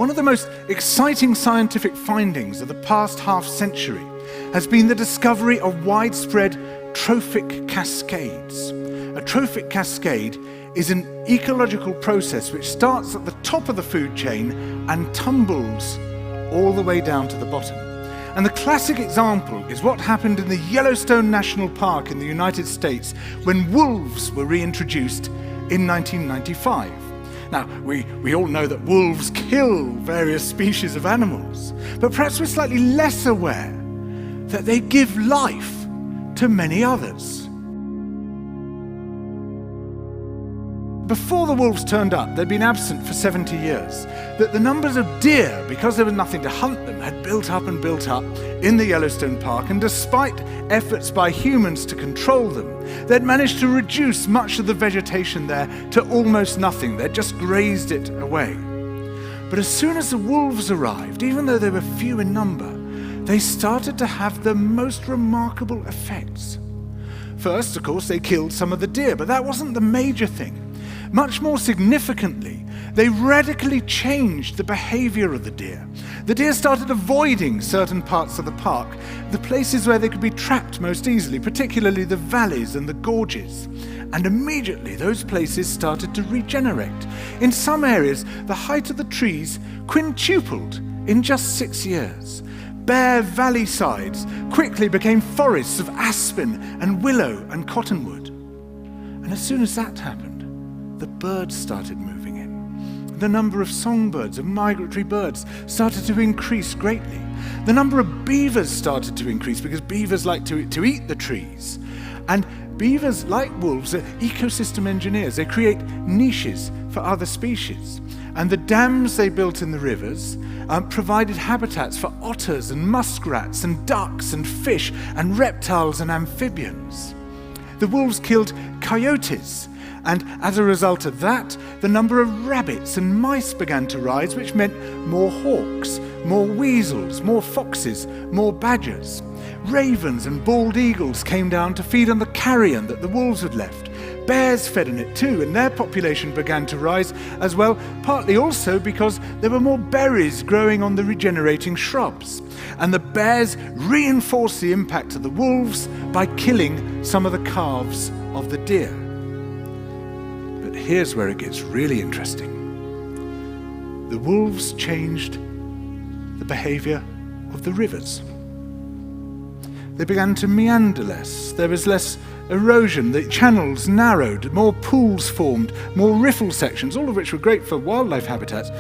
One of the most exciting scientific findings of the past half-century has been the discovery of widespread trophic cascades. A trophic cascade is an ecological process which starts at the top of the food chain and tumbles all the way down to the bottom. And the classic example is what happened in the Yellowstone National Park in the United States when wolves were reintroduced in 1995. Now, we all know that wolves kill various species of animals, but perhaps we're slightly less aware that they give life to many others. Before the wolves turned up, they'd been absent for 70 years, that the numbers of deer, because there was nothing to hunt them, had built up in the Yellowstone Park, and despite efforts by humans to control them, they'd managed to reduce much of the vegetation there to almost nothing. They'd just grazed it away. But as soon as the wolves arrived, even though they were few in number, they started to have the most remarkable effects. First, of course, they killed some of the deer, but that wasn't the major thing. Much more significantly, they radically changed the behavior of the deer. The deer started avoiding certain parts of the park, the places where they could be trapped most easily, particularly the valleys and the gorges. And immediately those places started to regenerate. In some areas, the height of the trees quintupled in just 6 years. Bare valley sides quickly became forests of aspen and willow and cottonwood. And as soon as that happened, the birds started moving in. The number of songbirds, of migratory birds, started to increase greatly. The number of beavers started to increase because beavers like to eat the trees. And beavers, like wolves, are ecosystem engineers. They create niches for other species. And the dams they built in the rivers provided habitats for otters and muskrats and ducks and fish and reptiles and amphibians. The wolves killed coyotes, and as a result of that, the number of rabbits and mice began to rise, which meant more hawks, more weasels, more foxes, more badgers. Ravens and bald eagles came down to feed on the carrion that the wolves had left. Bears fed on it too, and their population began to rise as well, partly also because there were more berries growing on the regenerating shrubs. And the bears reinforced the impact of the wolves by killing some of the calves of the deer. But here's where it gets really interesting. The wolves changed the behavior of the rivers. They began to meander less. There was less erosion. The channels narrowed, more pools formed, more riffle sections, all of which were great for wildlife habitats.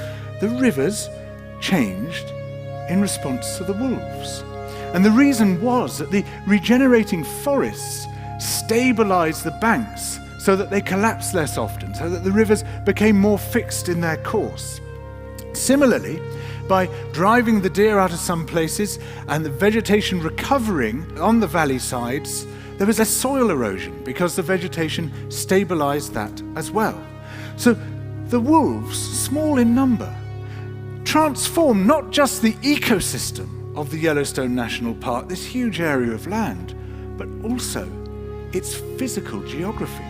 The rivers changed in response to the wolves. And the reason was that the regenerating forests stabilized the banks so that they collapsed less often, so that the rivers became more fixed in their course. Similarly, by driving the deer out of some places and the vegetation recovering on the valley sides, there was less soil erosion because the vegetation stabilized that as well. So the wolves, small in number, transformed not just the ecosystem of the Yellowstone National Park, this huge area of land, but also its physical geography.